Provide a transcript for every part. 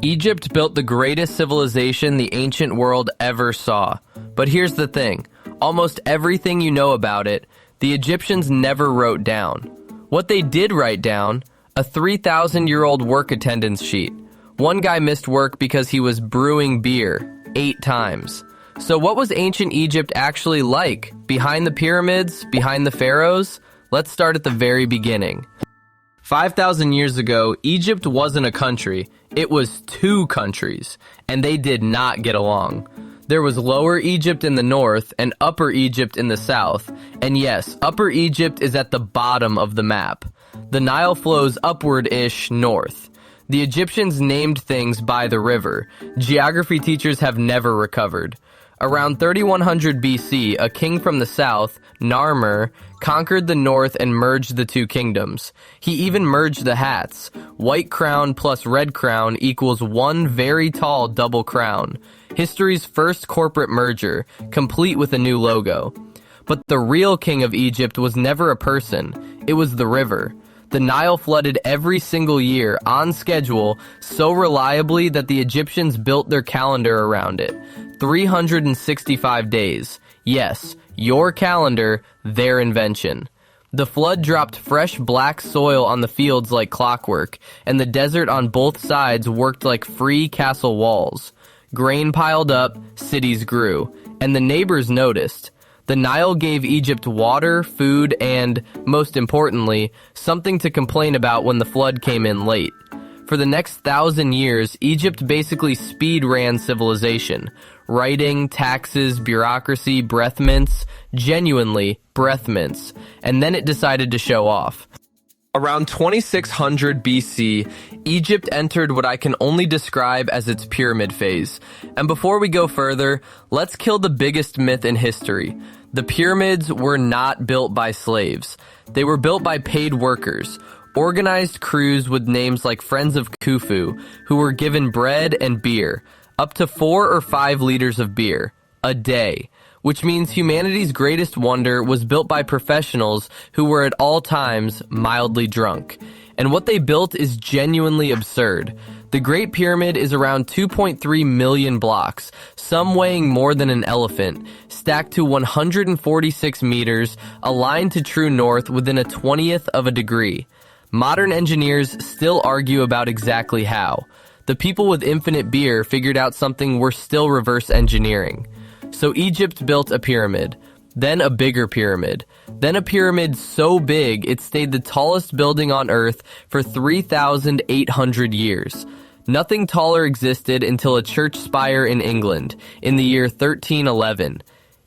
Egypt built the greatest civilization the ancient world ever saw. But here's the thing. Almost everything you know about it, the Egyptians never wrote down. What they did write down, a 3,000-year-old work attendance sheet. One guy missed work because he was brewing beer 8 times. So what was ancient Egypt actually like? Behind the pyramids? Behind the pharaohs? Let's start at the very beginning. 5,000 years ago, Egypt wasn't a country. It was 2 countries, and they did not get along. There was Lower Egypt in the north and Upper Egypt in the south. And yes, Upper Egypt is at the bottom of the map. The Nile flows upward-ish north. The Egyptians named things by the river. Geography teachers have never recovered. Around 3100 BC, a king from the south, Narmer, conquered the north and merged the 2 kingdoms. He even merged the hats. White crown plus red crown equals 1 very tall double crown. History's first corporate merger, complete with a new logo. But the real king of Egypt was never a person. It was the river. The Nile flooded every single year, on schedule, so reliably that the Egyptians built their calendar around it. 365 days. Yes, your calendar, their invention. The flood dropped fresh black soil on the fields like clockwork, and the desert on both sides worked like free castle walls. Grain piled up, cities grew, and the neighbors noticed. The Nile gave Egypt water, food, and, most importantly, something to complain about when the flood came in late. For the next 1,000 years, Egypt basically speed-ran civilization. Writing, taxes, bureaucracy, breath mints, genuinely breath mints. And then it decided to show off. Around 2600 BC, Egypt entered what I can only describe as its pyramid phase. And before we go further, let's kill the biggest myth in history. The pyramids were not built by slaves. They were built by paid workers, organized crews with names like Friends of Khufu, who were given bread and beer, up to 4 or 5 liters of beer a day. Which means humanity's greatest wonder was built by professionals who were at all times mildly drunk. And what they built is genuinely absurd. The Great Pyramid is around 2.3 million blocks, some weighing more than an elephant, stacked to 146 meters, aligned to true north within a 20th of a degree. Modern engineers still argue about exactly how. The people with infinite beer figured out something we're still reverse engineering. So Egypt built a pyramid, then a bigger pyramid, then a pyramid so big it stayed the tallest building on Earth for 3,800 years. Nothing taller existed until a church spire in England in the year 1311.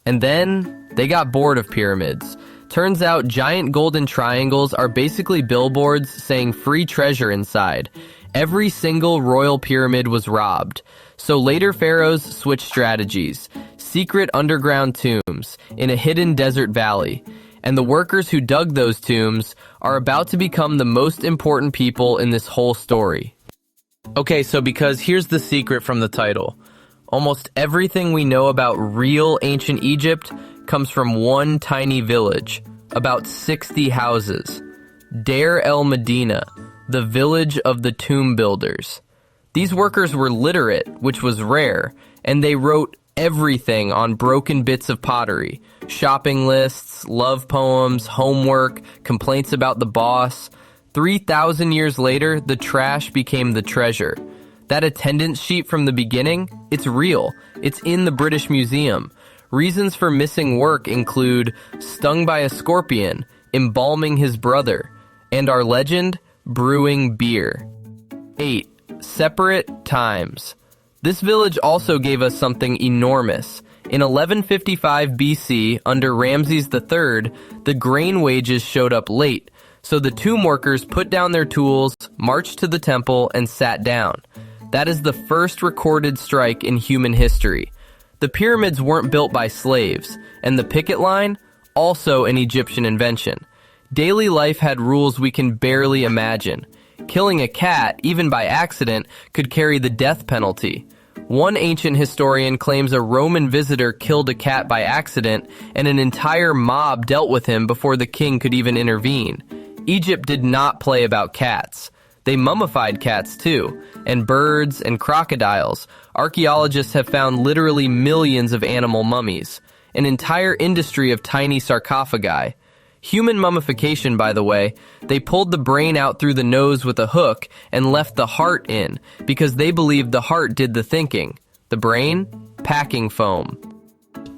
And then they got bored of pyramids. Turns out giant golden triangles are basically billboards saying free treasure inside. Every single royal pyramid was robbed. So later pharaohs switched strategies. Secret underground tombs in a hidden desert valley. And the workers who dug those tombs are about to become the most important people in this whole story. Okay, so because here's the secret from the title. Almost everything we know about real ancient Egypt comes from one tiny village, about 60 houses. Deir el-Medina, the village of the tomb builders. These workers were literate, which was rare, and they wrote everything on broken bits of pottery. Shopping lists, love poems, homework, complaints about the boss. 3,000 years later, the trash became the treasure. That attendance sheet from the beginning, it's real. It's in the British Museum. Reasons for missing work include stung by a scorpion, embalming his brother, and our legend, brewing beer. 8. Separate times. This village also gave us something enormous. In 1155 BC, under Ramses III, the grain wages showed up late, so the tomb workers put down their tools, marched to the temple, and sat down. That is the first recorded strike in human history. The pyramids weren't built by slaves, and the picket line, also an Egyptian invention. Daily life had rules we can barely imagine. Killing a cat, even by accident, could carry the death penalty. One ancient historian claims a Roman visitor killed a cat by accident, and an entire mob dealt with him before the king could even intervene. Egypt did not play about cats. They mummified cats too, and birds and crocodiles. Archaeologists have found literally millions of animal mummies, an entire industry of tiny sarcophagi. Human mummification, by the way, they pulled the brain out through the nose with a hook and left the heart in because they believed the heart did the thinking. The brain? Packing foam.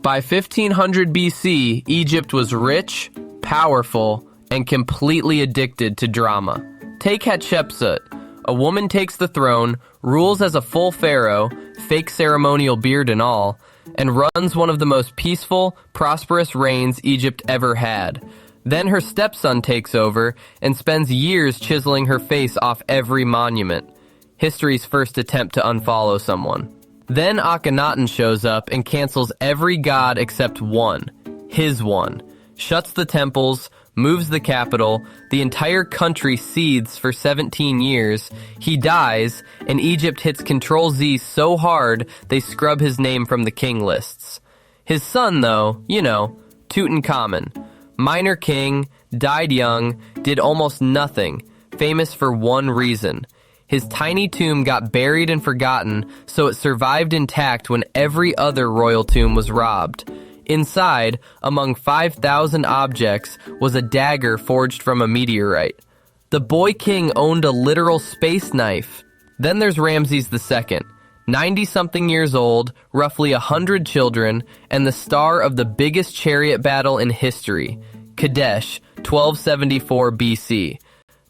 By 1500 BC, Egypt was rich, powerful, and completely addicted to drama. Take Hatshepsut. A woman takes the throne, rules as a full pharaoh, fake ceremonial beard and all, and runs one of the most peaceful, prosperous reigns Egypt ever had. Then her stepson takes over and spends years chiseling her face off every monument. History's first attempt to unfollow someone. Then Akhenaten shows up and cancels every god except one. His one. Shuts the temples, moves the capital, the entire country seethes for 17 years, he dies, and Egypt hits Ctrl-Z so hard they scrub his name from the king lists. His son, though, Tutankhamun. Minor king, died young, did almost nothing, famous for one reason. His tiny tomb got buried and forgotten, so it survived intact when every other royal tomb was robbed. Inside, among 5,000 objects, was a dagger forged from a meteorite. The boy king owned a literal space knife. Then there's Ramses II, 90-something years old, roughly 100 children, and the star of the biggest chariot battle in history, Kadesh, 1274 BC.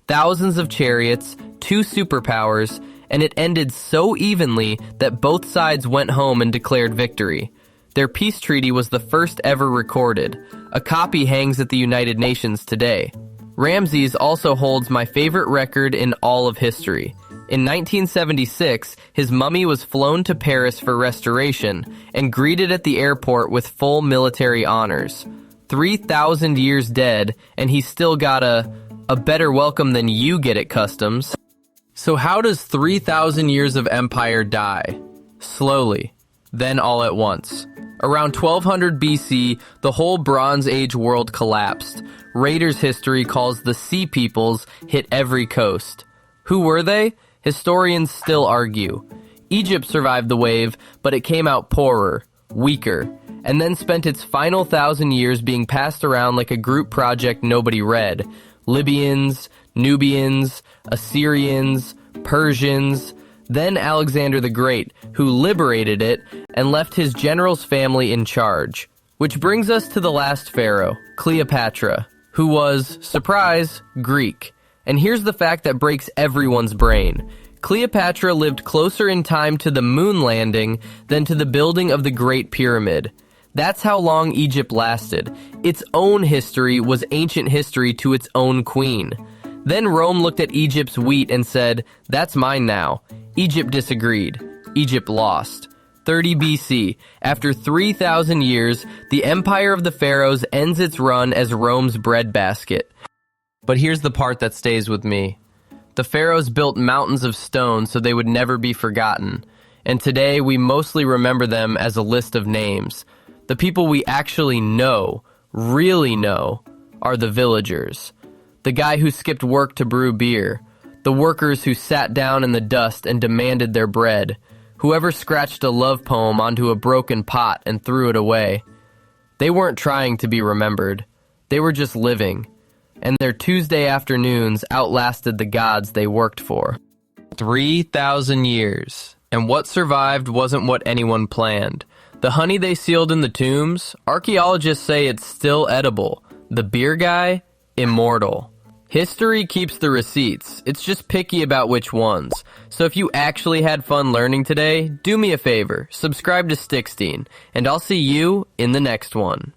Thousands of chariots, 2 superpowers, and it ended so evenly that both sides went home and declared victory. Their peace treaty was the first ever recorded. A copy hangs at the United Nations today. Ramses also holds my favorite record in all of history. In 1976, his mummy was flown to Paris for restoration and greeted at the airport with full military honors. 3,000 years dead, and he still got a better welcome than you get at customs. So how does 3,000 years of empire die? Slowly, then all at once. Around 1200 BC, the whole Bronze Age world collapsed. Raiders history calls the Sea Peoples hit every coast. Who were they? Historians still argue. Egypt survived the wave, but it came out poorer, weaker, and then spent its final 1,000 years being passed around like a group project nobody read. Libyans, Nubians, Assyrians, Persians, then Alexander the Great, who liberated it and left his general's family in charge. Which brings us to the last pharaoh, Cleopatra, who was, surprise, Greek. And here's the fact that breaks everyone's brain. Cleopatra lived closer in time to the moon landing than to the building of the Great Pyramid. That's how long Egypt lasted. Its own history was ancient history to its own queen. Then Rome looked at Egypt's wheat and said, "That's mine now." Egypt disagreed. Egypt lost. 30 BC, after 3,000 years, the empire of the pharaohs ends its run as Rome's breadbasket. But here's the part that stays with me. The pharaohs built mountains of stone so they would never be forgotten. And today we mostly remember them as a list of names. The people we actually know, really know, are the villagers. The guy who skipped work to brew beer. The workers who sat down in the dust and demanded their bread. Whoever scratched a love poem onto a broken pot and threw it away. They weren't trying to be remembered. They were just living. And their Tuesday afternoons outlasted the gods they worked for. 3,000 years. And what survived wasn't what anyone planned. The honey they sealed in the tombs, archaeologists say it's still edible. The beer guy, immortal. History keeps the receipts. It's just picky about which ones. So if you actually had fun learning today, do me a favor, subscribe to Stickstein, and I'll see you in the next one.